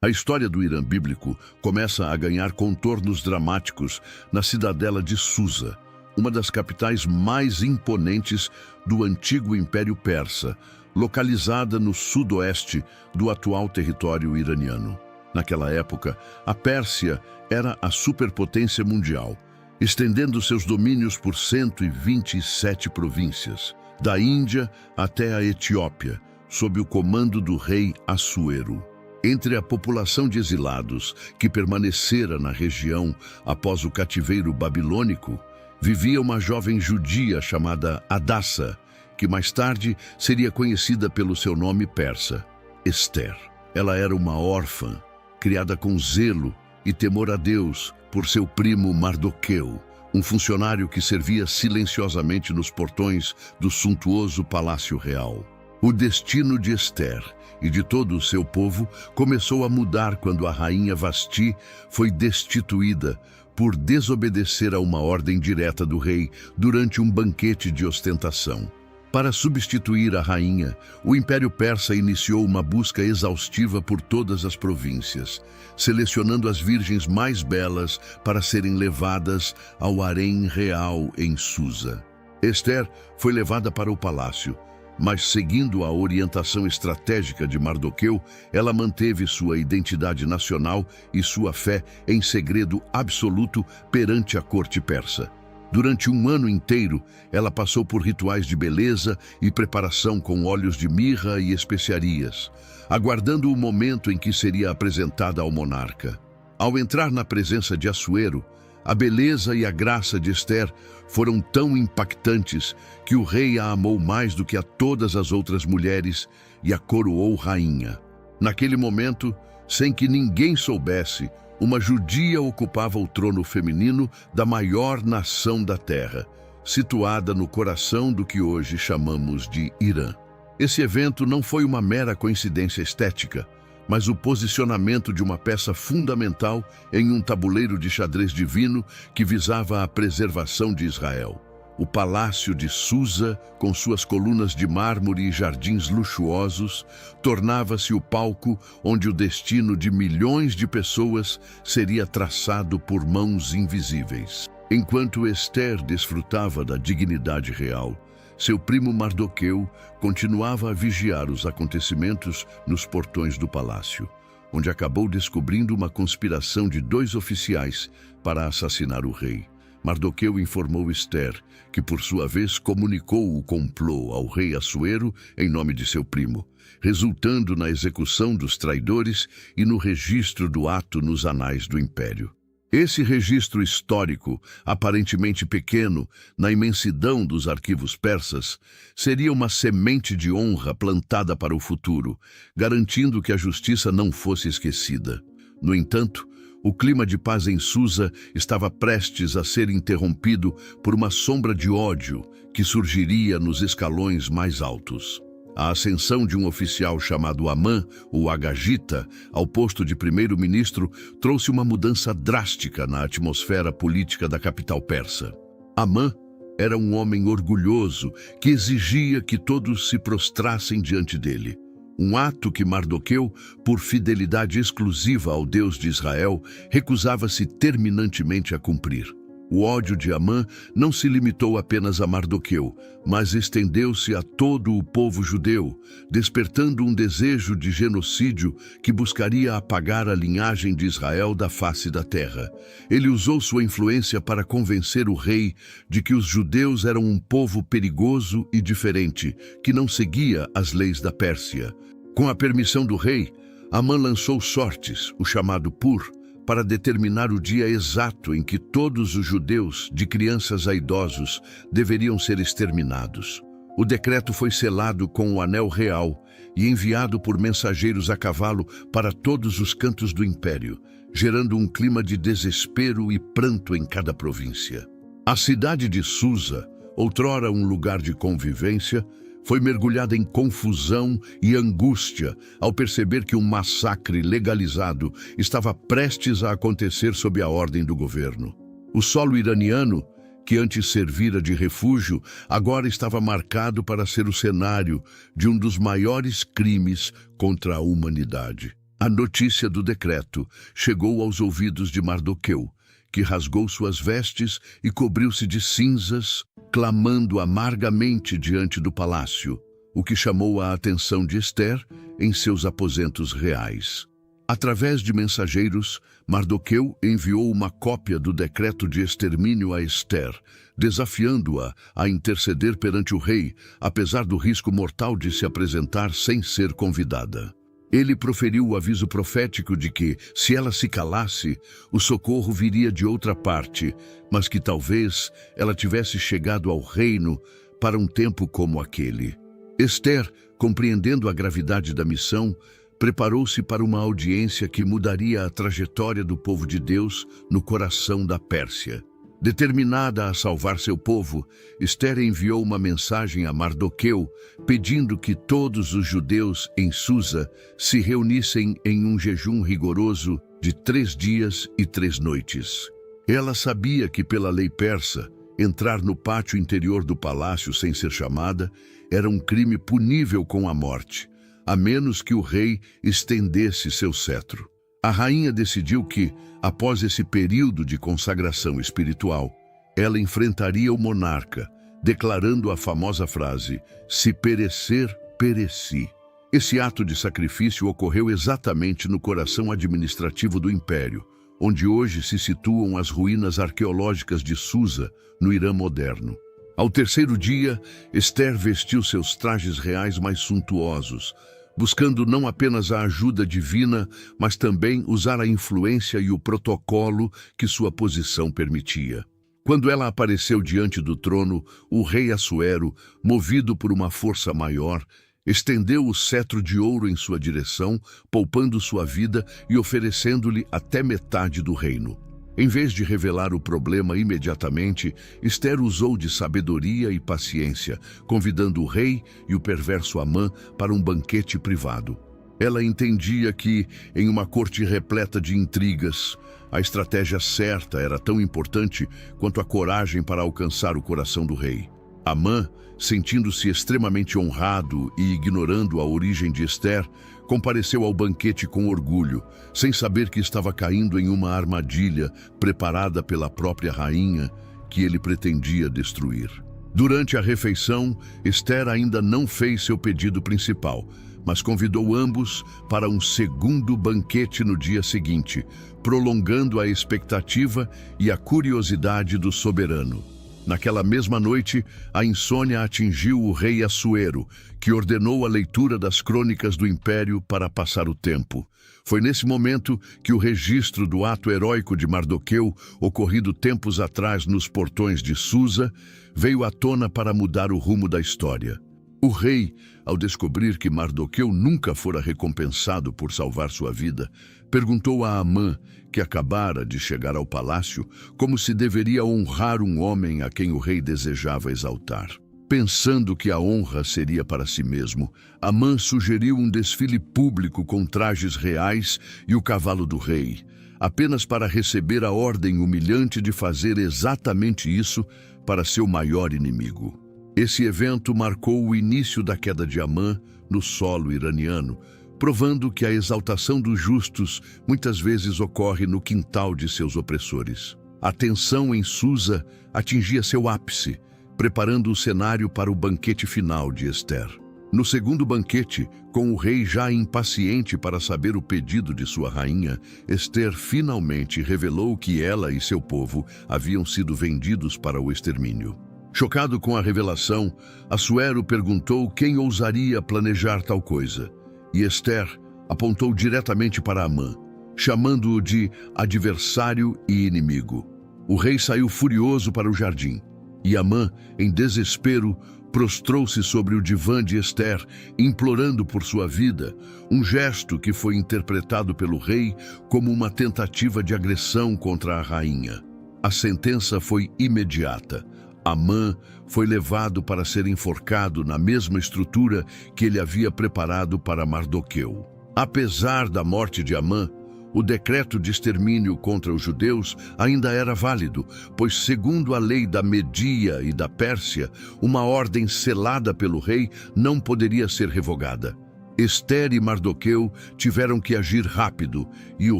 A história do Irã bíblico começa a ganhar contornos dramáticos na cidadela de Susa, uma das capitais mais imponentes do antigo Império Persa, localizada no sudoeste do atual território iraniano. Naquela época, a Pérsia era a superpotência mundial, estendendo seus domínios por 127 províncias, da Índia até a Etiópia, sob o comando do rei Assuero. Entre a população de exilados que permanecera na região após o cativeiro babilônico, vivia uma jovem judia chamada Hadassa, que mais tarde seria conhecida pelo seu nome persa, Ester. Ela era uma órfã, criada com zelo e temor a Deus por seu primo Mardoqueu, um funcionário que servia silenciosamente nos portões do suntuoso palácio real. O destino de Ester e de todo o seu povo começou a mudar quando a rainha Vasti foi destituída por desobedecer a uma ordem direta do rei durante um banquete de ostentação. Para substituir a rainha, o Império Persa iniciou uma busca exaustiva por todas as províncias, selecionando as virgens mais belas para serem levadas ao harém real em Susa. Ester foi levada para o palácio, mas seguindo a orientação estratégica de Mardoqueu, ela manteve sua identidade nacional e sua fé em segredo absoluto perante a corte persa. Durante um ano inteiro, ela passou por rituais de beleza e preparação com óleos de mirra e especiarias, aguardando o momento em que seria apresentada ao monarca. Ao entrar na presença de Assuero, a beleza e a graça de Ester foram tão impactantes que o rei a amou mais do que a todas as outras mulheres e a coroou rainha. Naquele momento, sem que ninguém soubesse, uma judia ocupava o trono feminino da maior nação da terra, situada no coração do que hoje chamamos de Irã. Esse evento não foi uma mera coincidência estética, mas o posicionamento de uma peça fundamental em um tabuleiro de xadrez divino que visava a preservação de Israel. O Palácio de Susa, com suas colunas de mármore e jardins luxuosos, tornava-se o palco onde o destino de milhões de pessoas seria traçado por mãos invisíveis. Enquanto Ester desfrutava da dignidade real, seu primo Mardoqueu continuava a vigiar os acontecimentos nos portões do palácio, onde acabou descobrindo uma conspiração de 2 oficiais para assassinar o rei. Mardoqueu informou Ester, que por sua vez comunicou o complô ao rei Assuero em nome de seu primo, resultando na execução dos traidores e no registro do ato nos anais do império. Esse registro histórico, aparentemente pequeno, na imensidão dos arquivos persas, seria uma semente de honra plantada para o futuro, garantindo que a justiça não fosse esquecida. No entanto, o clima de paz em Susa estava prestes a ser interrompido por uma sombra de ódio que surgiria nos escalões mais altos. A ascensão de um oficial chamado Amã, ou Agagita, ao posto de primeiro-ministro trouxe uma mudança drástica na atmosfera política da capital persa. Amã era um homem orgulhoso que exigia que todos se prostrassem diante dele. Um ato que Mardoqueu, por fidelidade exclusiva ao Deus de Israel, recusava-se terminantemente a cumprir. O ódio de Amã não se limitou apenas a Mardoqueu, mas estendeu-se a todo o povo judeu, despertando um desejo de genocídio que buscaria apagar a linhagem de Israel da face da terra. Ele usou sua influência para convencer o rei de que os judeus eram um povo perigoso e diferente, que não seguia as leis da Pérsia. Com a permissão do rei, Amã lançou sortes, o chamado Pur, para determinar o dia exato em que todos os judeus, de crianças a idosos, deveriam ser exterminados. O decreto foi selado com o anel real e enviado por mensageiros a cavalo para todos os cantos do império, gerando um clima de desespero e pranto em cada província. A cidade de Susa, outrora um lugar de convivência, foi mergulhada em confusão e angústia ao perceber que um massacre legalizado estava prestes a acontecer sob a ordem do governo. O solo iraniano, que antes servira de refúgio, agora estava marcado para ser o cenário de um dos maiores crimes contra a humanidade. A notícia do decreto chegou aos ouvidos de Mardoqueu, que rasgou suas vestes e cobriu-se de cinzas, clamando amargamente diante do palácio, o que chamou a atenção de Ester em seus aposentos reais. Através de mensageiros, Mardoqueu enviou uma cópia do decreto de extermínio a Ester, desafiando-a a interceder perante o rei, apesar do risco mortal de se apresentar sem ser convidada. Ele proferiu o aviso profético de que, se ela se calasse, o socorro viria de outra parte, mas que talvez ela tivesse chegado ao reino para um tempo como aquele. Ester, compreendendo a gravidade da missão, preparou-se para uma audiência que mudaria a trajetória do povo de Deus no coração da Pérsia. Determinada a salvar seu povo, Ester enviou uma mensagem a Mardoqueu, pedindo que todos os judeus em Susa se reunissem em um jejum rigoroso de 3 dias e 3 noites. Ela sabia que, pela lei persa, entrar no pátio interior do palácio sem ser chamada era um crime punível com a morte, a menos que o rei estendesse seu cetro. A rainha decidiu que, após esse período de consagração espiritual, ela enfrentaria o monarca, declarando a famosa frase: "Se perecer, pereci". Esse ato de sacrifício ocorreu exatamente no coração administrativo do império, onde hoje se situam as ruínas arqueológicas de Susa, no Irã moderno. Ao terceiro dia, Ester vestiu seus trajes reais mais suntuosos, buscando não apenas a ajuda divina, mas também usar a influência e o protocolo que sua posição permitia. Quando ela apareceu diante do trono, o rei Assuero, movido por uma força maior, estendeu o cetro de ouro em sua direção, poupando sua vida e oferecendo-lhe até metade do reino. Em vez de revelar o problema imediatamente, Ester usou de sabedoria e paciência, convidando o rei e o perverso Amã para um banquete privado. Ela entendia que, em uma corte repleta de intrigas, a estratégia certa era tão importante quanto a coragem para alcançar o coração do rei. Amã, sentindo-se extremamente honrado e ignorando a origem de Ester, compareceu ao banquete com orgulho, sem saber que estava caindo em uma armadilha preparada pela própria rainha que ele pretendia destruir. Durante a refeição, Ester ainda não fez seu pedido principal, mas convidou ambos para um segundo banquete no dia seguinte, prolongando a expectativa e a curiosidade do soberano. Naquela mesma noite, a insônia atingiu o rei Assuero, que ordenou a leitura das crônicas do império para passar o tempo. Foi nesse momento que o registro do ato heróico de Mardoqueu, ocorrido tempos atrás nos portões de Susa, veio à tona para mudar o rumo da história. O rei, ao descobrir que Mardoqueu nunca fora recompensado por salvar sua vida, perguntou a Amã, que acabara de chegar ao palácio, como se deveria honrar um homem a quem o rei desejava exaltar. Pensando que a honra seria para si mesmo, Amã sugeriu um desfile público com trajes reais e o cavalo do rei, apenas para receber a ordem humilhante de fazer exatamente isso para seu maior inimigo. Esse evento marcou o início da queda de Amã no solo iraniano, provando que a exaltação dos justos muitas vezes ocorre no quintal de seus opressores. A tensão em Susa atingia seu ápice, preparando o cenário para o banquete final de Ester. No segundo banquete, com o rei já impaciente para saber o pedido de sua rainha, Ester finalmente revelou que ela e seu povo haviam sido vendidos para o extermínio. Chocado com a revelação, Assuero perguntou quem ousaria planejar tal coisa. E Ester apontou diretamente para Amã, chamando-o de adversário e inimigo. O rei saiu furioso para o jardim, e Amã, em desespero, prostrou-se sobre o divã de Ester, implorando por sua vida, um gesto que foi interpretado pelo rei como uma tentativa de agressão contra a rainha. A sentença foi imediata. Amã foi levado para ser enforcado na mesma estrutura que ele havia preparado para Mardoqueu. Apesar da morte de Amã, o decreto de extermínio contra os judeus ainda era válido, pois, segundo a lei da Media e da Pérsia, uma ordem selada pelo rei não poderia ser revogada. Ester e Mardoqueu tiveram que agir rápido, e o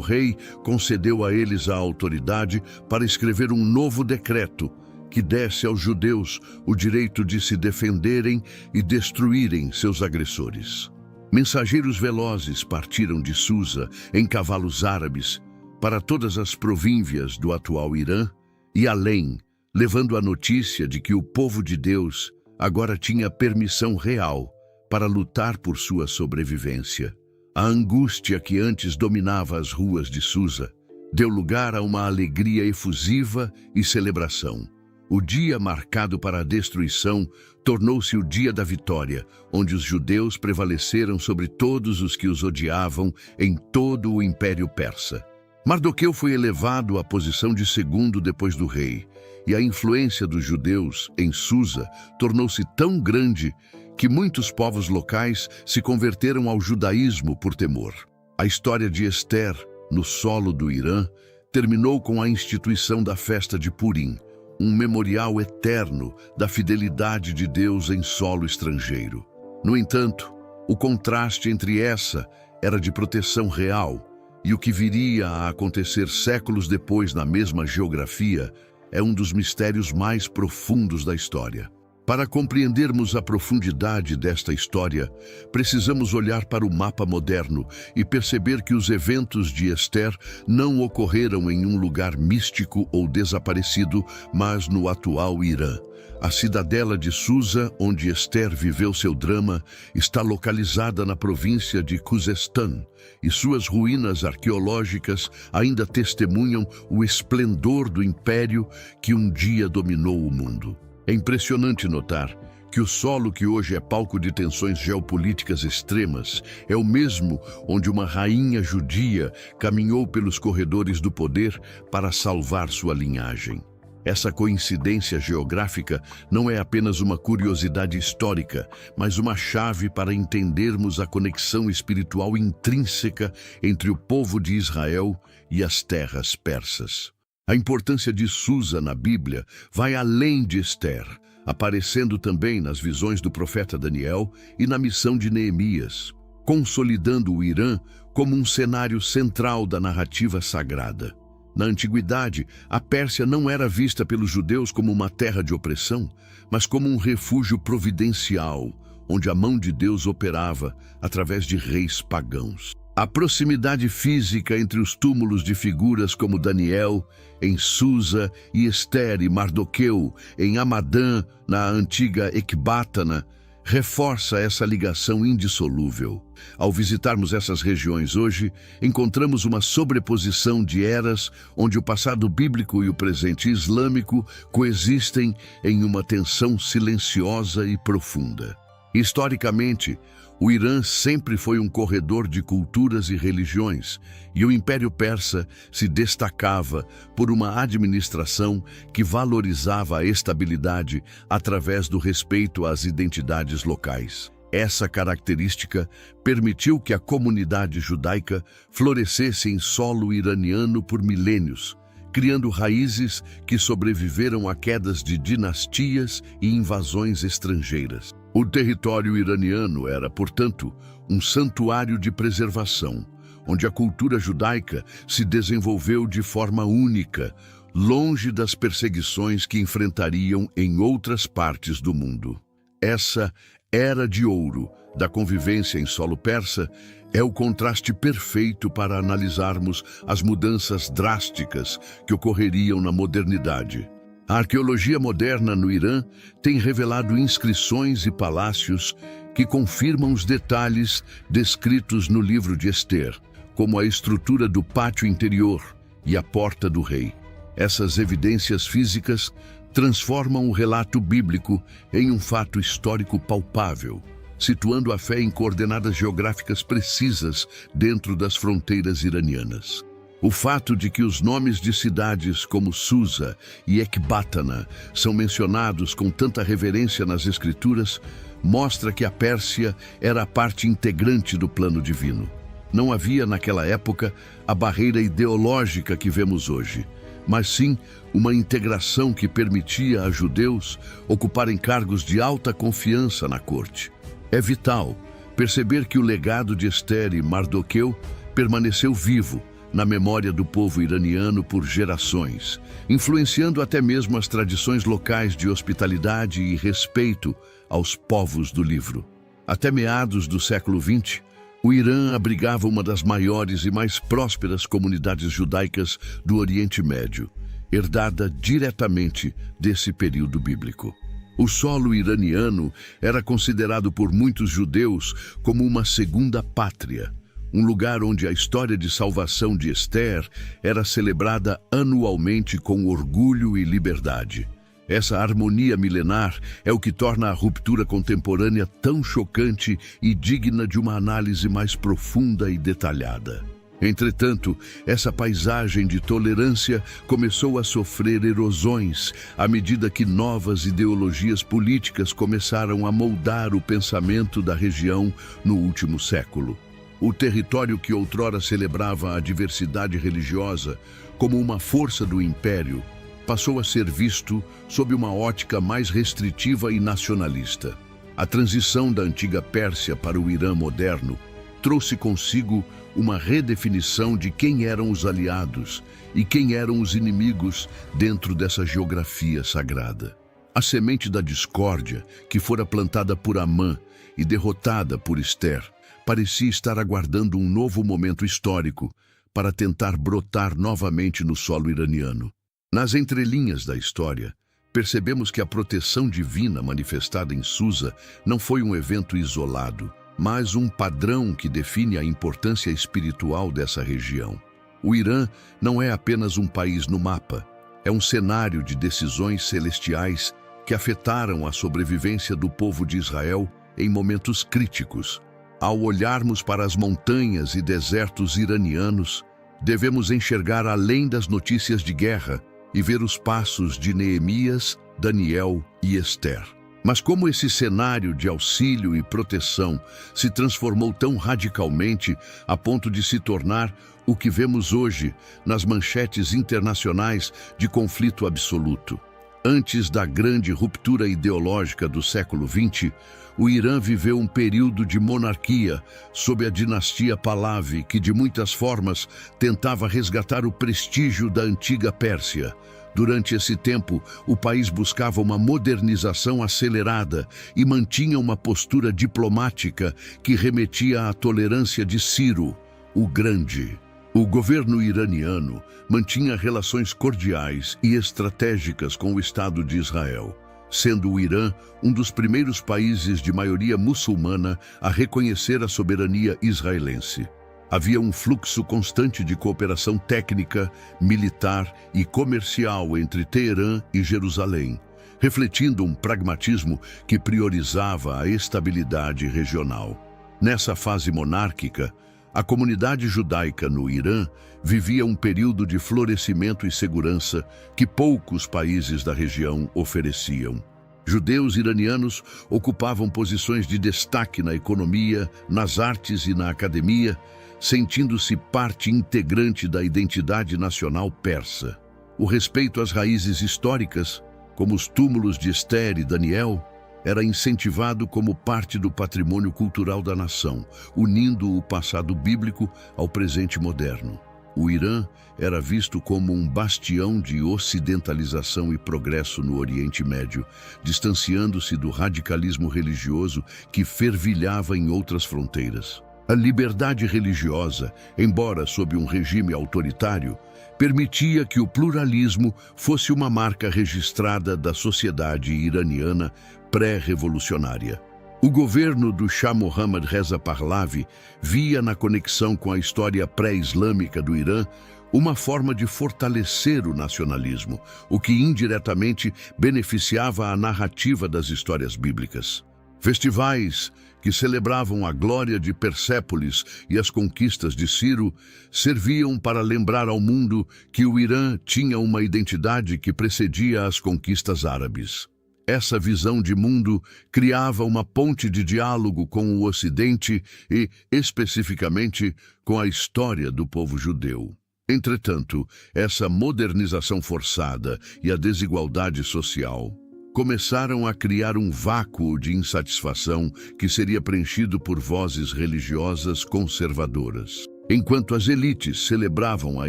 rei concedeu a eles a autoridade para escrever um novo decreto que desse aos judeus o direito de se defenderem e destruírem seus agressores. Mensageiros velozes partiram de Susa em cavalos árabes para todas as províncias do atual Irã e além, levando a notícia de que o povo de Deus agora tinha permissão real para lutar por sua sobrevivência. A angústia que antes dominava as ruas de Susa deu lugar a uma alegria efusiva e celebração. O dia marcado para a destruição tornou-se o dia da vitória, onde os judeus prevaleceram sobre todos os que os odiavam em todo o Império Persa. Mardoqueu foi elevado à posição de segundo depois do rei, e a influência dos judeus em Susa tornou-se tão grande que muitos povos locais se converteram ao judaísmo por temor. A história de Ester, no solo do Irã, terminou com a instituição da festa de Purim, um memorial eterno da fidelidade de Deus em solo estrangeiro. No entanto, o contraste entre essa era de proteção real e o que viria a acontecer séculos depois na mesma geografia é um dos mistérios mais profundos da história. Para compreendermos a profundidade desta história, precisamos olhar para o mapa moderno e perceber que os eventos de Ester não ocorreram em um lugar místico ou desaparecido, mas no atual Irã. A cidadela de Susa, onde Ester viveu seu drama, está localizada na província de Khuzestan, e suas ruínas arqueológicas ainda testemunham o esplendor do império que um dia dominou o mundo. É impressionante notar que o solo que hoje é palco de tensões geopolíticas extremas é o mesmo onde uma rainha judia caminhou pelos corredores do poder para salvar sua linhagem. Essa coincidência geográfica não é apenas uma curiosidade histórica, mas uma chave para entendermos a conexão espiritual intrínseca entre o povo de Israel e as terras persas. A importância de Susa na Bíblia vai além de Ester, aparecendo também nas visões do profeta Daniel e na missão de Neemias, consolidando o Irã como um cenário central da narrativa sagrada. Na antiguidade, a Pérsia não era vista pelos judeus como uma terra de opressão, mas como um refúgio providencial, onde a mão de Deus operava através de reis pagãos. A proximidade física entre os túmulos de figuras como Daniel, em Susa, e Ester e Mardoqueu, em Hamadã, na antiga Ecbátana, reforça essa ligação indissolúvel. Ao visitarmos essas regiões hoje, encontramos uma sobreposição de eras onde o passado bíblico e o presente islâmico coexistem em uma tensão silenciosa e profunda. Historicamente, o Irã sempre foi um corredor de culturas e religiões, e o Império Persa se destacava por uma administração que valorizava a estabilidade através do respeito às identidades locais. Essa característica permitiu que a comunidade judaica florescesse em solo iraniano por milênios, criando raízes que sobreviveram a quedas de dinastias e invasões estrangeiras. O território iraniano era, portanto, um santuário de preservação, onde a cultura judaica se desenvolveu de forma única, longe das perseguições que enfrentariam em outras partes do mundo. Essa era de ouro da convivência em solo persa é o contraste perfeito para analisarmos as mudanças drásticas que ocorreriam na modernidade. A arqueologia moderna no Irã tem revelado inscrições e palácios que confirmam os detalhes descritos no livro de Ester, como a estrutura do pátio interior e a porta do rei. Essas evidências físicas transformam o relato bíblico em um fato histórico palpável, situando a fé em coordenadas geográficas precisas dentro das fronteiras iranianas. O fato de que os nomes de cidades como Susa e Ecbátana são mencionados com tanta reverência nas Escrituras mostra que a Pérsia era a parte integrante do plano divino. Não havia naquela época a barreira ideológica que vemos hoje, mas sim uma integração que permitia a judeus ocuparem cargos de alta confiança na corte. É vital perceber que o legado de Ester e Mardoqueu permaneceu vivo na memória do povo iraniano por gerações, influenciando até mesmo as tradições locais de hospitalidade e respeito aos povos do livro. Até meados do século XX, o Irã abrigava uma das maiores e mais prósperas comunidades judaicas do Oriente Médio, herdada diretamente desse período bíblico. O solo iraniano era considerado por muitos judeus como uma segunda pátria, um lugar onde a história de salvação de Ester era celebrada anualmente com orgulho e liberdade. Essa harmonia milenar é o que torna a ruptura contemporânea tão chocante e digna de uma análise mais profunda e detalhada. Entretanto, essa paisagem de tolerância começou a sofrer erosões à medida que novas ideologias políticas começaram a moldar o pensamento da região no último século. O território que outrora celebrava a diversidade religiosa como uma força do império passou a ser visto sob uma ótica mais restritiva e nacionalista. A transição da antiga Pérsia para o Irã moderno trouxe consigo uma redefinição de quem eram os aliados e quem eram os inimigos dentro dessa geografia sagrada. A semente da discórdia, que fora plantada por Amã e derrotada por Ester, parecia estar aguardando um novo momento histórico para tentar brotar novamente no solo iraniano. Nas entrelinhas da história, percebemos que a proteção divina manifestada em Susa não foi um evento isolado, mas um padrão que define a importância espiritual dessa região. O Irã não é apenas um país no mapa, é um cenário de decisões celestiais que afetaram a sobrevivência do povo de Israel em momentos críticos. Ao olharmos para as montanhas e desertos iranianos, devemos enxergar além das notícias de guerra e ver os passos de Neemias, Daniel e Ester. Mas como esse cenário de auxílio e proteção se transformou tão radicalmente a ponto de se tornar o que vemos hoje nas manchetes internacionais de conflito absoluto? Antes da grande ruptura ideológica do século XX, o Irã viveu um período de monarquia sob a dinastia Pahlavi, que de muitas formas tentava resgatar o prestígio da antiga Pérsia. Durante esse tempo, o país buscava uma modernização acelerada e mantinha uma postura diplomática que remetia à tolerância de Ciro, o Grande. O governo iraniano mantinha relações cordiais e estratégicas com o Estado de Israel, sendo o Irã um dos primeiros países de maioria muçulmana a reconhecer a soberania israelense. Havia um fluxo constante de cooperação técnica, militar e comercial entre Teherã e Jerusalém, refletindo um pragmatismo que priorizava a estabilidade regional. Nessa fase monárquica, a comunidade judaica no Irã vivia um período de florescimento e segurança que poucos países da região ofereciam. Judeus iranianos ocupavam posições de destaque na economia, nas artes e na academia, sentindo-se parte integrante da identidade nacional persa. O respeito às raízes históricas, como os túmulos de Ester e Daniel, era incentivado como parte do patrimônio cultural da nação, unindo o passado bíblico ao presente moderno. O Irã era visto como um bastião de ocidentalização e progresso no Oriente Médio, distanciando-se do radicalismo religioso que fervilhava em outras fronteiras. A liberdade religiosa, embora sob um regime autoritário, permitia que o pluralismo fosse uma marca registrada da sociedade iraniana pré-revolucionária. O governo do Shah Mohammad Reza Pahlavi via na conexão com a história pré-islâmica do Irã uma forma de fortalecer o nacionalismo, o que indiretamente beneficiava a narrativa das histórias bíblicas. Festivais que celebravam a glória de Persépolis e as conquistas de Ciro serviam para lembrar ao mundo que o Irã tinha uma identidade que precedia as conquistas árabes. Essa visão de mundo criava uma ponte de diálogo com o Ocidente e, especificamente, com a história do povo judeu. Entretanto, essa modernização forçada e a desigualdade social começaram a criar um vácuo de insatisfação que seria preenchido por vozes religiosas conservadoras. Enquanto as elites celebravam a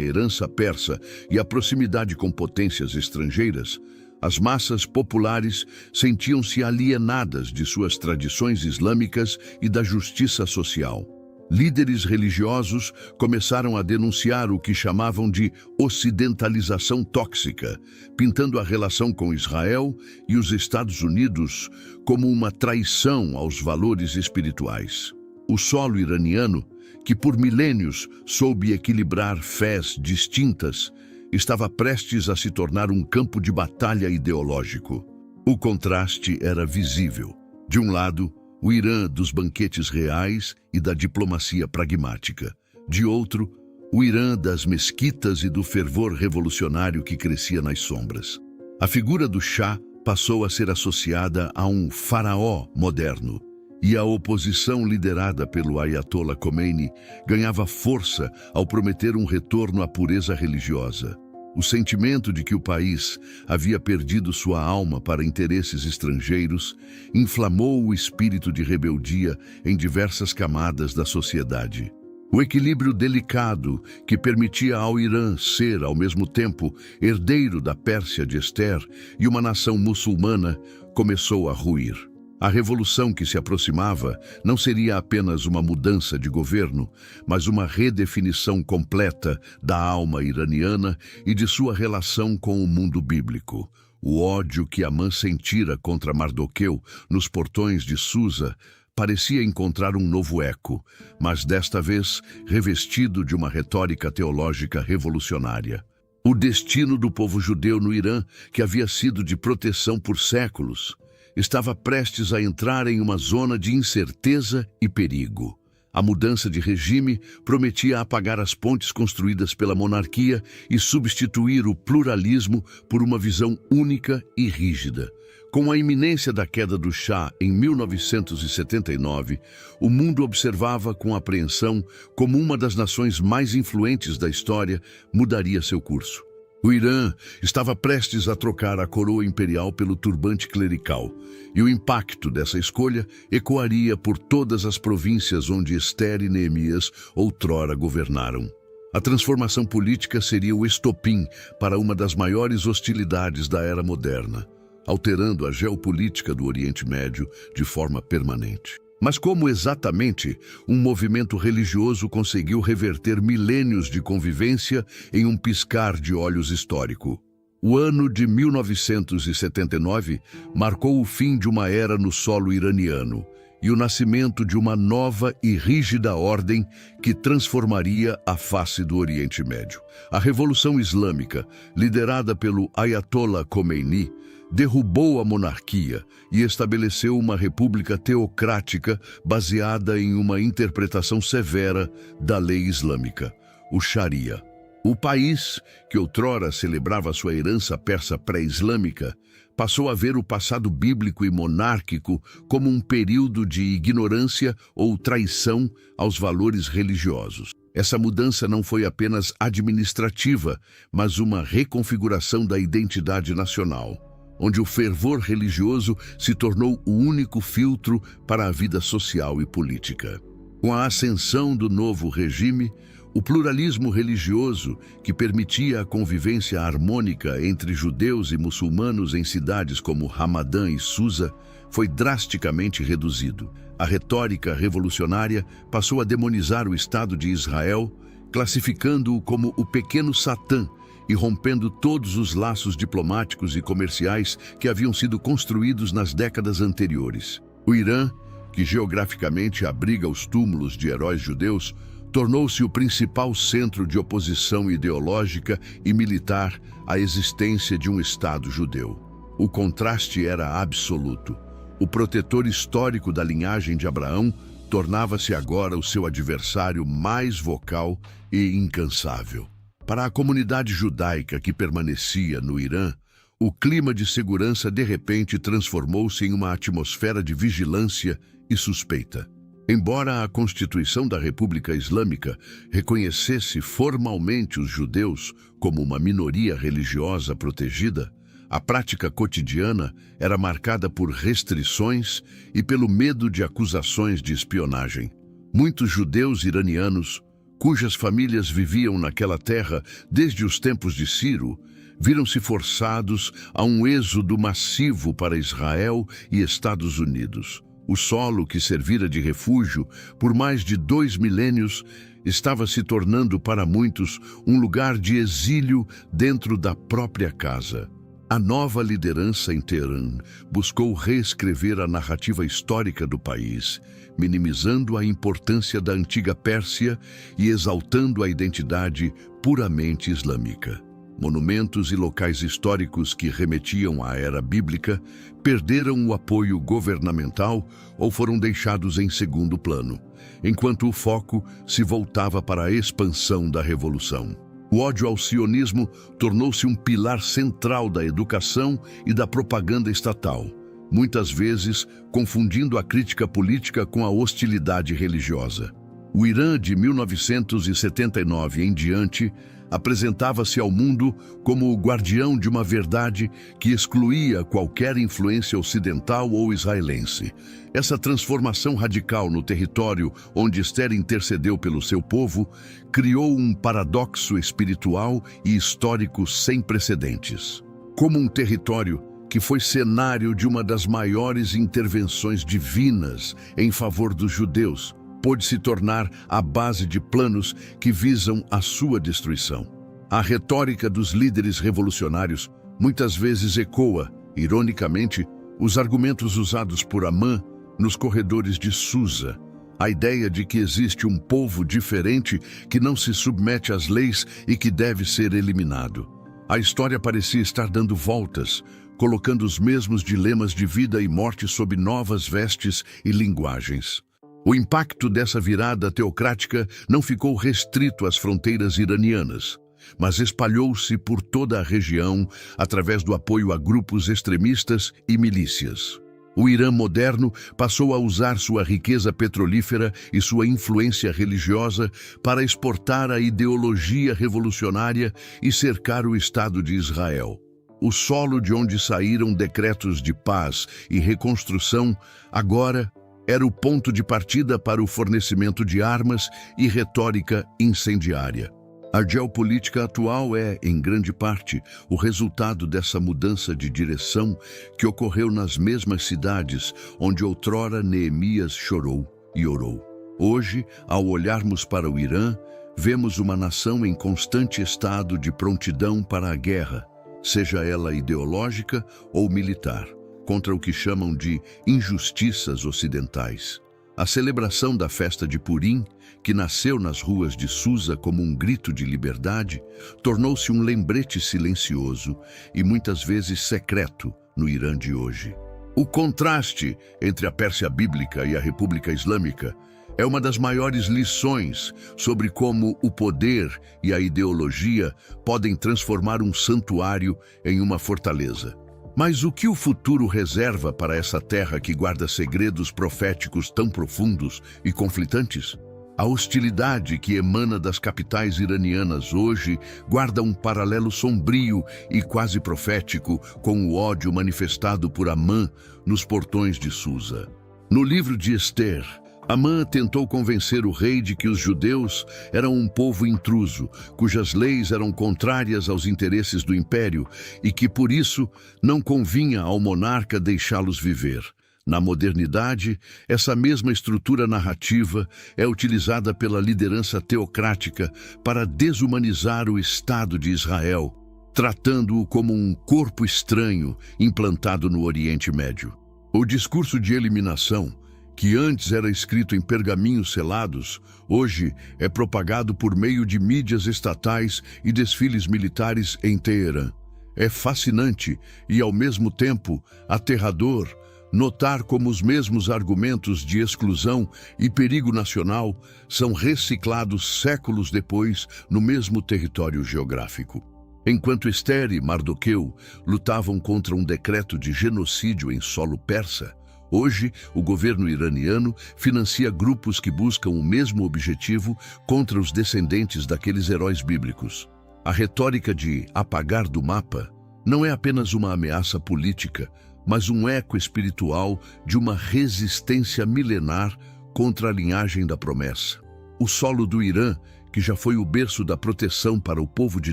herança persa e a proximidade com potências estrangeiras, as massas populares sentiam-se alienadas de suas tradições islâmicas e da justiça social. Líderes religiosos começaram a denunciar o que chamavam de ocidentalização tóxica, pintando a relação com Israel e os Estados Unidos como uma traição aos valores espirituais. O solo iraniano, que por milênios soube equilibrar fés distintas, estava prestes a se tornar um campo de batalha ideológico. O contraste era visível. De um lado, o Irã dos banquetes reais e da diplomacia pragmática. De outro, o Irã das mesquitas e do fervor revolucionário que crescia nas sombras. A figura do Shah passou a ser associada a um faraó moderno, e a oposição liderada pelo Ayatollah Khomeini ganhava força ao prometer um retorno à pureza religiosa. O sentimento de que o país havia perdido sua alma para interesses estrangeiros inflamou o espírito de rebeldia em diversas camadas da sociedade. O equilíbrio delicado que permitia ao Irã ser, ao mesmo tempo, herdeiro da Pérsia de Esther e uma nação muçulmana começou a ruir. A revolução que se aproximava não seria apenas uma mudança de governo, mas uma redefinição completa da alma iraniana e de sua relação com o mundo bíblico. O ódio que Amã sentira contra Mardoqueu nos portões de Susa parecia encontrar um novo eco, mas desta vez revestido de uma retórica teológica revolucionária. O destino do povo judeu no Irã, que havia sido de proteção por séculos, estava prestes a entrar em uma zona de incerteza e perigo. A mudança de regime prometia apagar as pontes construídas pela monarquia e substituir o pluralismo por uma visão única e rígida. Com a iminência da queda do Shah em 1979, o mundo observava com apreensão como uma das nações mais influentes da história mudaria seu curso. O Irã estava prestes a trocar a coroa imperial pelo turbante clerical, e o impacto dessa escolha ecoaria por todas as províncias onde Esther e Neemias outrora governaram. A transformação política seria o estopim para uma das maiores hostilidades da era moderna, alterando a geopolítica do Oriente Médio de forma permanente. Mas como exatamente um movimento religioso conseguiu reverter milênios de convivência em um piscar de olhos histórico? O ano de 1979 marcou o fim de uma era no solo iraniano e o nascimento de uma nova e rígida ordem que transformaria a face do Oriente Médio. A Revolução Islâmica, liderada pelo Ayatollah Khomeini, derrubou a monarquia e estabeleceu uma república teocrática baseada em uma interpretação severa da lei islâmica, o Sharia. O país, que outrora celebrava sua herança persa pré-islâmica, passou a ver o passado bíblico e monárquico como um período de ignorância ou traição aos valores religiosos. Essa mudança não foi apenas administrativa, mas uma reconfiguração da identidade nacional, onde o fervor religioso se tornou o único filtro para a vida social e política. Com a ascensão do novo regime, o pluralismo religioso, que permitia a convivência harmônica entre judeus e muçulmanos em cidades como Ramadã e Susa, foi drasticamente reduzido. A retórica revolucionária passou a demonizar o Estado de Israel, classificando-o como o pequeno Satã, e rompendo todos os laços diplomáticos e comerciais que haviam sido construídos nas décadas anteriores. O Irã, que geograficamente abriga os túmulos de heróis judeus, tornou-se o principal centro de oposição ideológica e militar à existência de um Estado judeu. O contraste era absoluto. O protetor histórico da linhagem de Abraão tornava-se agora o seu adversário mais vocal e incansável. Para a comunidade judaica que permanecia no Irã, o clima de segurança de repente transformou-se em uma atmosfera de vigilância e suspeita. Embora a Constituição da República Islâmica reconhecesse formalmente os judeus como uma minoria religiosa protegida, A prática cotidiana era marcada por restrições e pelo medo de acusações de espionagem. Muitos judeus iranianos, cujas famílias viviam naquela terra desde os tempos de Ciro, viram-se forçados a um êxodo massivo para Israel e Estados Unidos. O solo que servira de refúgio por mais de 2 milênios estava se tornando para muitos um lugar de exílio dentro da própria casa. A nova liderança em Teherã buscou reescrever a narrativa histórica do país, minimizando a importância da antiga Pérsia e exaltando a identidade puramente islâmica. Monumentos e locais históricos que remetiam à era bíblica perderam o apoio governamental ou foram deixados em segundo plano, enquanto o foco se voltava para a expansão da revolução. O ódio ao sionismo tornou-se um pilar central da educação e da propaganda estatal, muitas vezes confundindo a crítica política com a hostilidade religiosa. O Irã de 1979 em diante apresentava-se ao mundo como o guardião de uma verdade que excluía qualquer influência ocidental ou israelense. Essa transformação radical no território onde Esther intercedeu pelo seu povo criou um paradoxo espiritual e histórico sem precedentes. Como um território que foi cenário de uma das maiores intervenções divinas em favor dos judeus, pôde se tornar a base de planos que visam a sua destruição. A retórica dos líderes revolucionários muitas vezes ecoa, ironicamente, os argumentos usados por Amã nos corredores de Susa. A ideia de que existe um povo diferente que não se submete às leis e que deve ser eliminado. A história parecia estar dando voltas, colocando os mesmos dilemas de vida e morte sob novas vestes e linguagens. O impacto dessa virada teocrática não ficou restrito às fronteiras iranianas, mas espalhou-se por toda a região através do apoio a grupos extremistas e milícias. O Irã moderno passou a usar sua riqueza petrolífera e sua influência religiosa para exportar a ideologia revolucionária e cercar o Estado de Israel. O solo de onde saíram decretos de paz e reconstrução agora era o ponto de partida para o fornecimento de armas e retórica incendiária. A geopolítica atual é, em grande parte, o resultado dessa mudança de direção que ocorreu nas mesmas cidades onde outrora Neemias chorou e orou. Hoje, ao olharmos para o Irã, vemos uma nação em constante estado de prontidão para a guerra, seja ela ideológica ou militar, contra o que chamam de injustiças ocidentais. A celebração da festa de Purim, que nasceu nas ruas de Susa como um grito de liberdade, tornou-se um lembrete silencioso e muitas vezes secreto no Irã de hoje. O contraste entre a Pérsia bíblica e a República Islâmica é uma das maiores lições sobre como o poder e a ideologia podem transformar um santuário em uma fortaleza. Mas o que o futuro reserva para essa terra que guarda segredos proféticos tão profundos e conflitantes? A hostilidade que emana das capitais iranianas hoje guarda um paralelo sombrio e quase profético com o ódio manifestado por Amã nos portões de Susa. No livro de Esther, Amã tentou convencer o rei de que os judeus eram um povo intruso, cujas leis eram contrárias aos interesses do império e que, por isso, não convinha ao monarca deixá-los viver. Na modernidade, essa mesma estrutura narrativa é utilizada pela liderança teocrática para desumanizar o Estado de Israel, tratando-o como um corpo estranho implantado no Oriente Médio. O discurso de eliminação, que antes era escrito em pergaminhos selados, hoje é propagado por meio de mídias estatais e desfiles militares em Teherã. É fascinante e, ao mesmo tempo, aterrador notar como os mesmos argumentos de exclusão e perigo nacional são reciclados séculos depois no mesmo território geográfico. Enquanto Esther e Mardoqueu lutavam contra um decreto de genocídio em solo persa, hoje, o governo iraniano financia grupos que buscam o mesmo objetivo contra os descendentes daqueles heróis bíblicos. A retórica de apagar do mapa não é apenas uma ameaça política, mas um eco espiritual de uma resistência milenar contra a linhagem da promessa. O solo do Irã, que já foi o berço da proteção para o povo de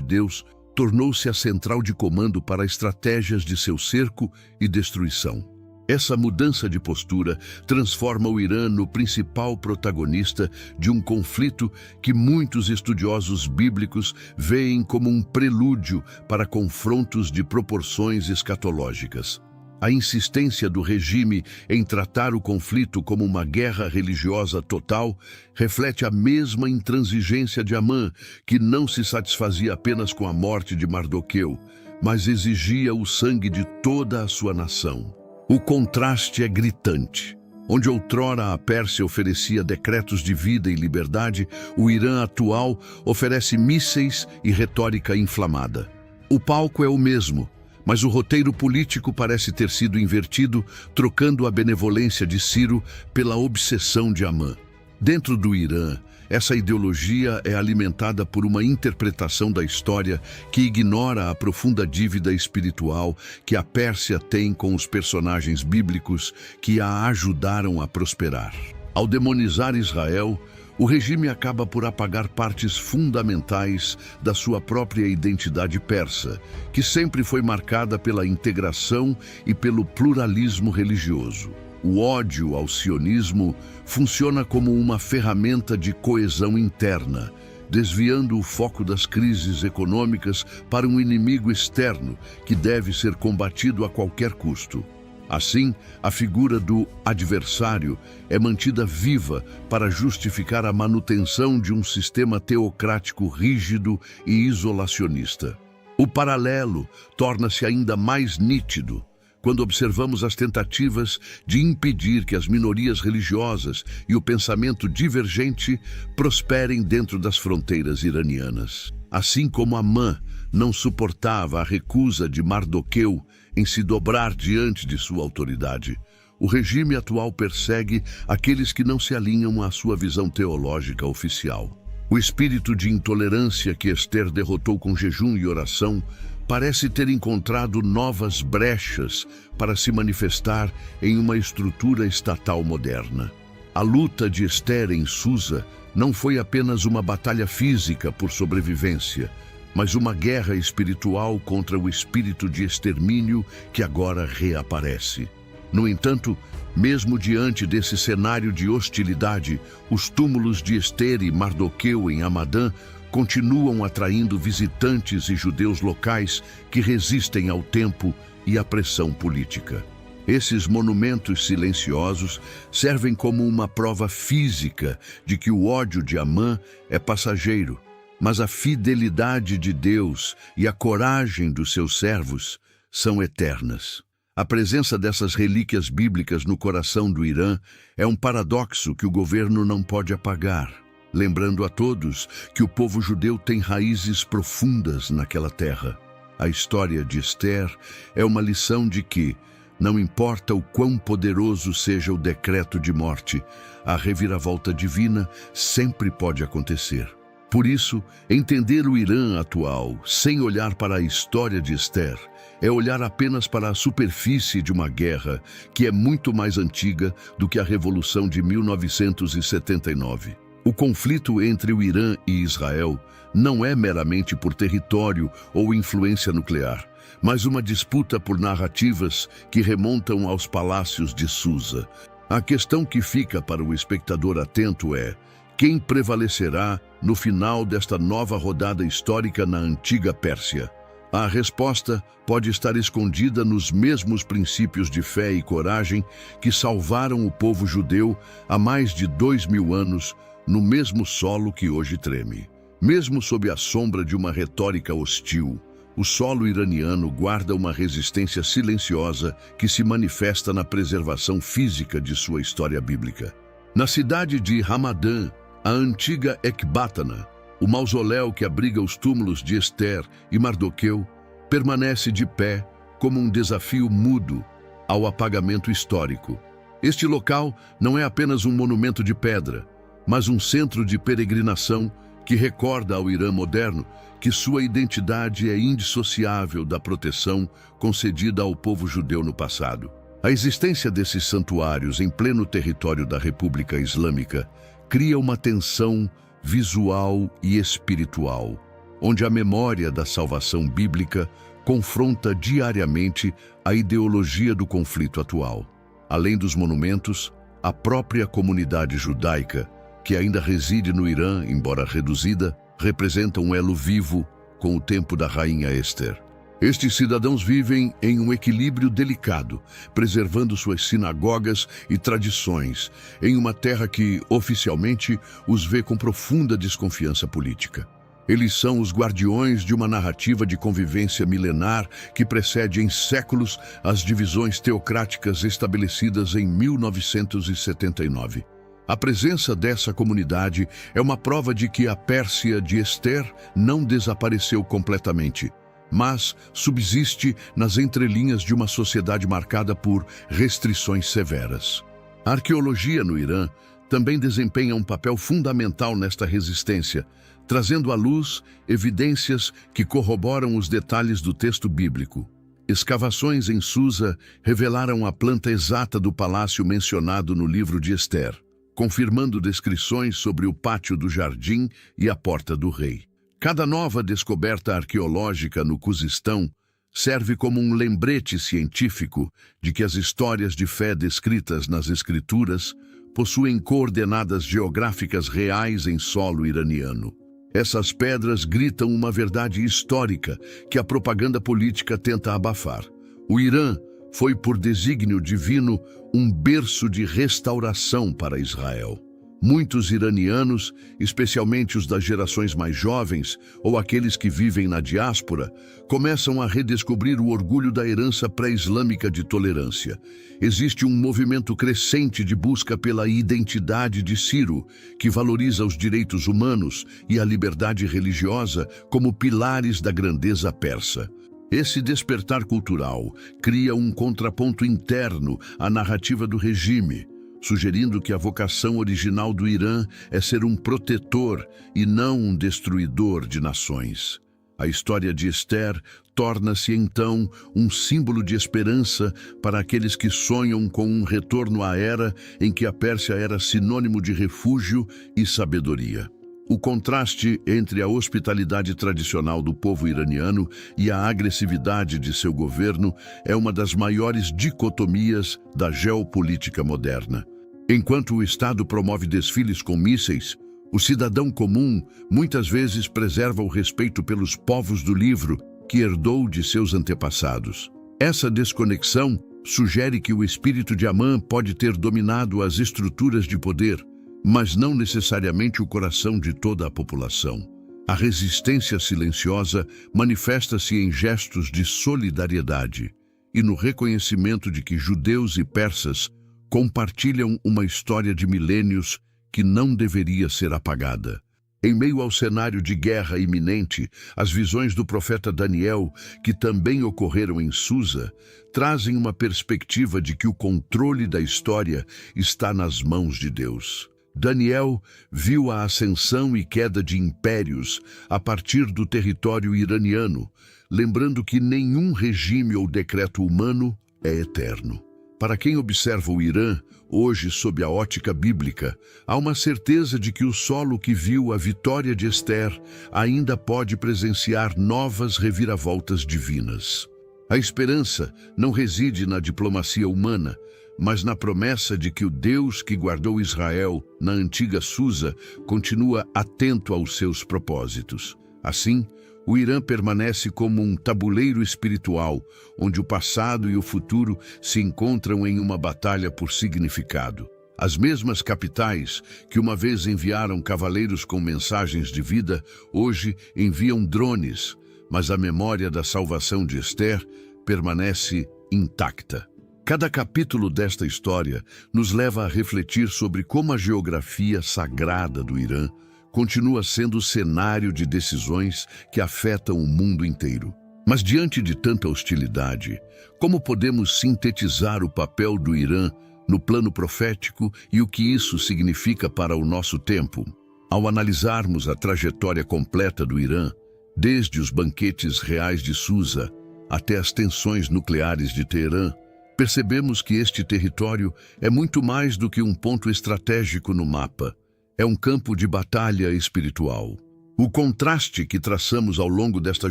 Deus, tornou-se a central de comando para estratégias de seu cerco e destruição. Essa mudança de postura transforma o Irã no principal protagonista de um conflito que muitos estudiosos bíblicos veem como um prelúdio para confrontos de proporções escatológicas. A insistência do regime em tratar o conflito como uma guerra religiosa total reflete a mesma intransigência de Amã, que não se satisfazia apenas com a morte de Mardoqueu, mas exigia o sangue de toda a sua nação. O contraste é gritante. Onde outrora a Pérsia oferecia decretos de vida e liberdade, o Irã atual oferece mísseis e retórica inflamada. O palco é o mesmo, mas o roteiro político parece ter sido invertido, trocando a benevolência de Ciro pela obsessão de Amã. Dentro do Irã, essa ideologia é alimentada por uma interpretação da história que ignora a profunda dívida espiritual que a Pérsia tem com os personagens bíblicos que a ajudaram a prosperar. Ao demonizar Israel, o regime acaba por apagar partes fundamentais da sua própria identidade persa, que sempre foi marcada pela integração e pelo pluralismo religioso. O ódio ao sionismo funciona como uma ferramenta de coesão interna, desviando o foco das crises econômicas para um inimigo externo que deve ser combatido a qualquer custo. Assim, a figura do adversário é mantida viva para justificar a manutenção de um sistema teocrático rígido e isolacionista. O paralelo torna-se ainda mais nítido quando observamos as tentativas de impedir que as minorias religiosas e o pensamento divergente prosperem dentro das fronteiras iranianas. Assim como Amã não suportava a recusa de Mardoqueu em se dobrar diante de sua autoridade, o regime atual persegue aqueles que não se alinham à sua visão teológica oficial. O espírito de intolerância que Ester derrotou com jejum e oração parece ter encontrado novas brechas para se manifestar em uma estrutura estatal moderna. A luta de Ester em Susa não foi apenas uma batalha física por sobrevivência, mas uma guerra espiritual contra o espírito de extermínio que agora reaparece. No entanto, mesmo diante desse cenário de hostilidade, os túmulos de Ester e Mardoqueu em Hamadã continuam atraindo visitantes e judeus locais que resistem ao tempo e à pressão política. Esses monumentos silenciosos servem como uma prova física de que o ódio de Amã é passageiro, mas a fidelidade de Deus e a coragem dos seus servos são eternas. A presença dessas relíquias bíblicas no coração do Irã é um paradoxo que o governo não pode apagar, lembrando a todos que o povo judeu tem raízes profundas naquela terra. A história de Ester é uma lição de que, não importa o quão poderoso seja o decreto de morte, a reviravolta divina sempre pode acontecer. Por isso, entender o Irã atual, sem olhar para a história de Ester, é olhar apenas para a superfície de uma guerra que é muito mais antiga do que a Revolução de 1979. O conflito entre o Irã e Israel não é meramente por território ou influência nuclear, mas uma disputa por narrativas que remontam aos palácios de Susa. A questão que fica para o espectador atento é: quem prevalecerá no final desta nova rodada histórica na antiga Pérsia? A resposta pode estar escondida nos mesmos princípios de fé e coragem que salvaram o povo judeu há mais de 2000 anos, no mesmo solo que hoje treme. Mesmo sob a sombra de uma retórica hostil, o solo iraniano guarda uma resistência silenciosa que se manifesta na preservação física de sua história bíblica. Na cidade de Hamadã, a antiga Ecbátana, o mausoléu que abriga os túmulos de Ester e Mardoqueu, permanece de pé como um desafio mudo ao apagamento histórico. Este local não é apenas um monumento de pedra, mas um centro de peregrinação que recorda ao Irã moderno que sua identidade é indissociável da proteção concedida ao povo judeu no passado. A existência desses santuários em pleno território da República Islâmica cria uma tensão visual e espiritual, onde a memória da salvação bíblica confronta diariamente a ideologia do conflito atual. Além dos monumentos, a própria comunidade judaica, que ainda reside no Irã, embora reduzida, representa um elo vivo com o tempo da rainha Esther. Estes cidadãos vivem em um equilíbrio delicado, preservando suas sinagogas e tradições, em uma terra que, oficialmente, os vê com profunda desconfiança política. Eles são os guardiões de uma narrativa de convivência milenar que precede em séculos as divisões teocráticas estabelecidas em 1979. A presença dessa comunidade é uma prova de que a Pérsia de Esther não desapareceu completamente, mas subsiste nas entrelinhas de uma sociedade marcada por restrições severas. A arqueologia no Irã também desempenha um papel fundamental nesta resistência, trazendo à luz evidências que corroboram os detalhes do texto bíblico. Escavações em Susa revelaram a planta exata do palácio mencionado no livro de Esther, confirmando descrições sobre o pátio do jardim e a porta do rei. Cada nova descoberta arqueológica no Cuzistão serve como um lembrete científico de que as histórias de fé descritas nas Escrituras possuem coordenadas geográficas reais em solo iraniano. Essas pedras gritam uma verdade histórica que a propaganda política tenta abafar. O Irã foi, por desígnio divino, um berço de restauração para Israel. Muitos iranianos, especialmente os das gerações mais jovens ou aqueles que vivem na diáspora, começam a redescobrir o orgulho da herança pré-islâmica de tolerância. Existe um movimento crescente de busca pela identidade de Ciro, que valoriza os direitos humanos e a liberdade religiosa como pilares da grandeza persa. Esse despertar cultural cria um contraponto interno à narrativa do regime, sugerindo que a vocação original do Irã é ser um protetor e não um destruidor de nações. A história de Esther torna-se, então, um símbolo de esperança para aqueles que sonham com um retorno à era em que a Pérsia era sinônimo de refúgio e sabedoria. O contraste entre a hospitalidade tradicional do povo iraniano e a agressividade de seu governo é uma das maiores dicotomias da geopolítica moderna. Enquanto o Estado promove desfiles com mísseis, o cidadão comum muitas vezes preserva o respeito pelos povos do livro que herdou de seus antepassados. Essa desconexão sugere que o espírito de Amã pode ter dominado as estruturas de poder, mas não necessariamente o coração de toda a população. A resistência silenciosa manifesta-se em gestos de solidariedade e no reconhecimento de que judeus e persas compartilham uma história de milênios que não deveria ser apagada. Em meio ao cenário de guerra iminente, as visões do profeta Daniel, que também ocorreram em Susa, trazem uma perspectiva de que o controle da história está nas mãos de Deus. Daniel viu a ascensão e queda de impérios a partir do território iraniano, lembrando que nenhum regime ou decreto humano é eterno. Para quem observa o Irã, hoje sob a ótica bíblica, há uma certeza de que o solo que viu a vitória de Esther ainda pode presenciar novas reviravoltas divinas. A esperança não reside na diplomacia humana, mas na promessa de que o Deus que guardou Israel na antiga Susa continua atento aos seus propósitos. Assim, o Irã permanece como um tabuleiro espiritual, onde o passado e o futuro se encontram em uma batalha por significado. As mesmas capitais que uma vez enviaram cavaleiros com mensagens de vida, hoje enviam drones, mas a memória da salvação de Esther permanece intacta. Cada capítulo desta história nos leva a refletir sobre como a geografia sagrada do Irã continua sendo o cenário de decisões que afetam o mundo inteiro. Mas diante de tanta hostilidade, como podemos sintetizar o papel do Irã no plano profético e o que isso significa para o nosso tempo? Ao analisarmos a trajetória completa do Irã, Desde os banquetes reais de Susa até as tensões nucleares de Teherã, percebemos que este território é muito mais do que um ponto estratégico no mapa. É um campo de batalha espiritual. O contraste que traçamos ao longo desta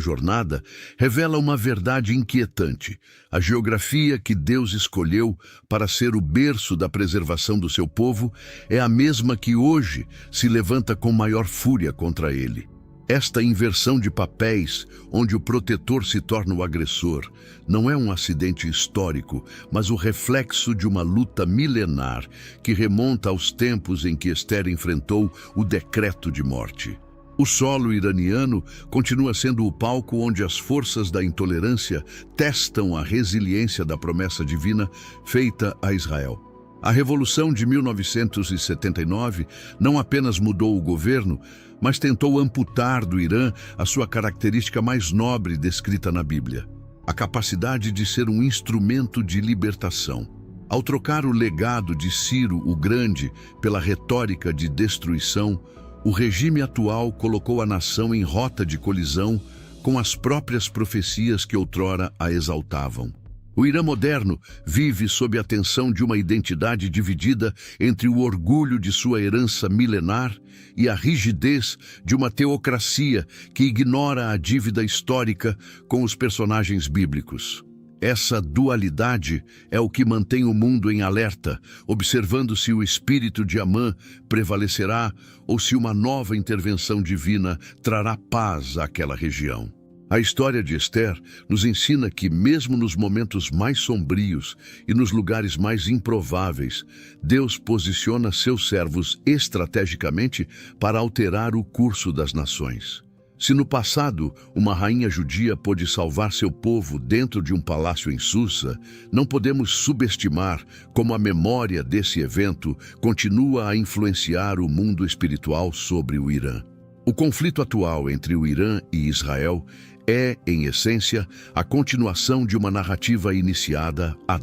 jornada revela uma verdade inquietante. A geografia que Deus escolheu para ser o berço da preservação do seu povo é a mesma que hoje se levanta com maior fúria contra ele. Esta inversão de papéis, onde o protetor se torna o agressor, não é um acidente histórico, mas o reflexo de uma luta milenar que remonta aos tempos em que Esther enfrentou o decreto de morte. O solo iraniano continua sendo o palco onde as forças da intolerância testam a resiliência da promessa divina feita a Israel. A Revolução de 1979 não apenas mudou o governo, mas tentou amputar do Irã a sua característica mais nobre descrita na Bíblia, a capacidade de ser um instrumento de libertação. Ao trocar o legado de Ciro o Grande pela retórica de destruição, o regime atual colocou a nação em rota de colisão com as próprias profecias que outrora a exaltavam. O Irã moderno vive sob a tensão de uma identidade dividida entre o orgulho de sua herança milenar e a rigidez de uma teocracia que ignora a dívida histórica com os personagens bíblicos. Essa dualidade é o que mantém o mundo em alerta, observando se o espírito de Amã prevalecerá ou se uma nova intervenção divina trará paz àquela região. A história de Esther nos ensina que, mesmo nos momentos mais sombrios e nos lugares mais improváveis, Deus posiciona seus servos estrategicamente para alterar o curso das nações. Se no passado uma rainha judia pôde salvar seu povo dentro de um palácio em Susa, não podemos subestimar como a memória desse evento continua a influenciar o mundo espiritual sobre o Irã. O conflito atual entre o Irã e Israel é, em essência, a continuação de uma narrativa iniciada há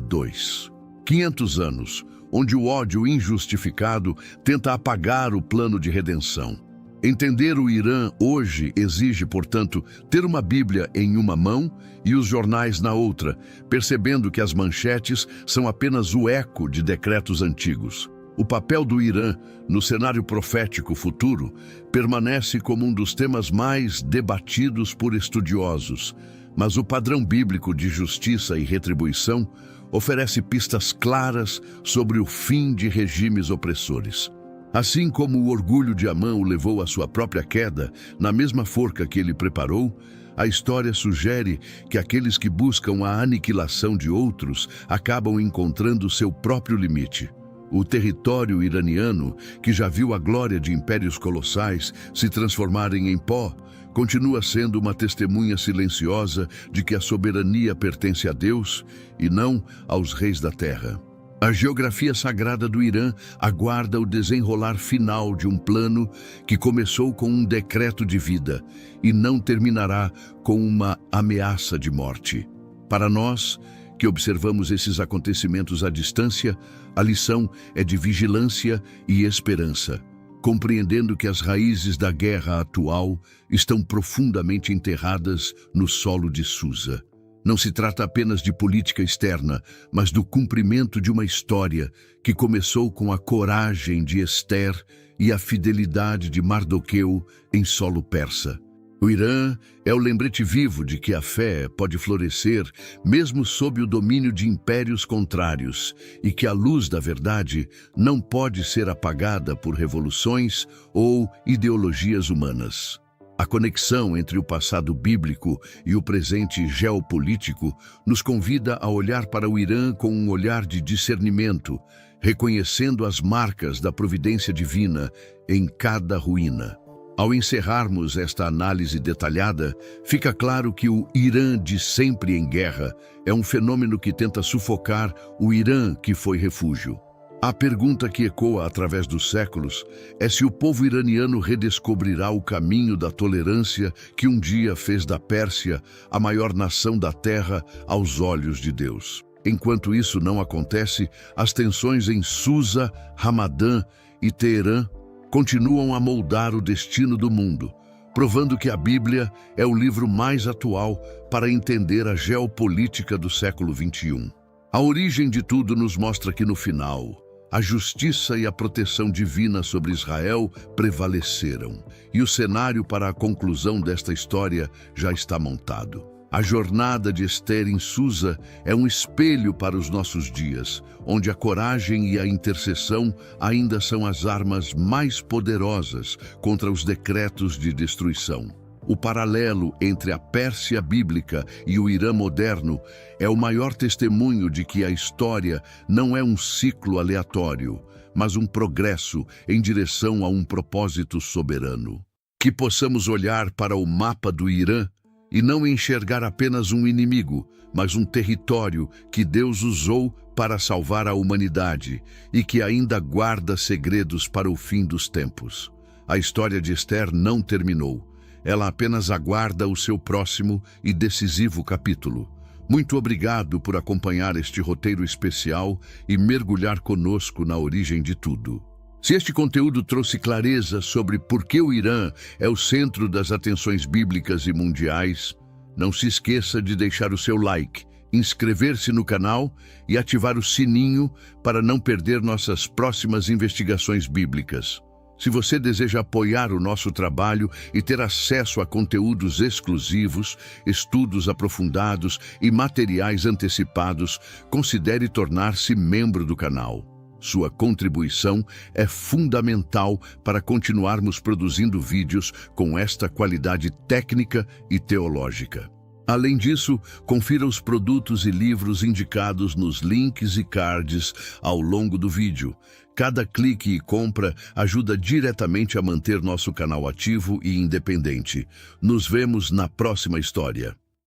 500 anos, onde o ódio injustificado tenta apagar o plano de redenção. Entender o Irã hoje exige, portanto, ter uma Bíblia em uma mão e os jornais na outra, percebendo que as manchetes são apenas o eco de decretos antigos. O papel do Irã no cenário profético futuro permanece como um dos temas mais debatidos por estudiosos, mas o padrão bíblico de justiça e retribuição oferece pistas claras sobre o fim de regimes opressores. Assim como o orgulho de Amã o levou à sua própria queda, na mesma forca que ele preparou, a história sugere que aqueles que buscam a aniquilação de outros acabam encontrando seu próprio limite. O território iraniano, que já viu a glória de impérios colossais se transformarem em pó, continua sendo uma testemunha silenciosa de que a soberania pertence a Deus e não aos reis da terra. A geografia sagrada do Irã aguarda o desenrolar final de um plano que começou com um decreto de vida e não terminará com uma ameaça de morte. Para nós, que observamos esses acontecimentos à distância, a lição é de vigilância e esperança, compreendendo que as raízes da guerra atual estão profundamente enterradas no solo de Susa. Não se trata apenas de política externa, mas do cumprimento de uma história que começou com a coragem de Esther e a fidelidade de Mardoqueu em solo persa. O Irã é o lembrete vivo de que a fé pode florescer mesmo sob o domínio de impérios contrários e que a luz da verdade não pode ser apagada por revoluções ou ideologias humanas. A conexão entre o passado bíblico e o presente geopolítico nos convida a olhar para o Irã com um olhar de discernimento, reconhecendo as marcas da providência divina em cada ruína. Ao encerrarmos esta análise detalhada, fica claro que o Irã de sempre em guerra é um fenômeno que tenta sufocar o Irã que foi refúgio. A pergunta que ecoa através dos séculos é se o povo iraniano redescobrirá o caminho da tolerância que um dia fez da Pérsia a maior nação da terra aos olhos de Deus. Enquanto isso não acontece, as tensões em Susa, Ramadã e Teherã continuam a moldar o destino do mundo, provando que a Bíblia é o livro mais atual para entender a geopolítica do século XXI. A origem de tudo nos mostra que, no final, a justiça e a proteção divina sobre Israel prevaleceram, e o cenário para a conclusão desta história já está montado. A jornada de Esther em Susa é um espelho para os nossos dias, onde a coragem e a intercessão ainda são as armas mais poderosas contra os decretos de destruição. O paralelo entre a Pérsia bíblica e o Irã moderno é o maior testemunho de que a história não é um ciclo aleatório, mas um progresso em direção a um propósito soberano. Que possamos olhar para o mapa do Irã e não enxergar apenas um inimigo, mas um território que Deus usou para salvar a humanidade e que ainda guarda segredos para o fim dos tempos. A história de Esther não terminou. Ela apenas aguarda o seu próximo e decisivo capítulo. Muito obrigado por acompanhar este roteiro especial e mergulhar conosco na origem de tudo. Se este conteúdo trouxe clareza sobre por que o Irã é o centro das atenções bíblicas e mundiais, não se esqueça de deixar o seu like, inscrever-se no canal e ativar o sininho para não perder nossas próximas investigações bíblicas. Se você deseja apoiar o nosso trabalho e ter acesso a conteúdos exclusivos, estudos aprofundados e materiais antecipados, considere tornar-se membro do canal. Sua contribuição é fundamental para continuarmos produzindo vídeos com esta qualidade técnica e teológica. Além disso, confira os produtos e livros indicados nos links e cards ao longo do vídeo. Cada clique e compra ajuda diretamente a manter nosso canal ativo e independente. Nos vemos na próxima história.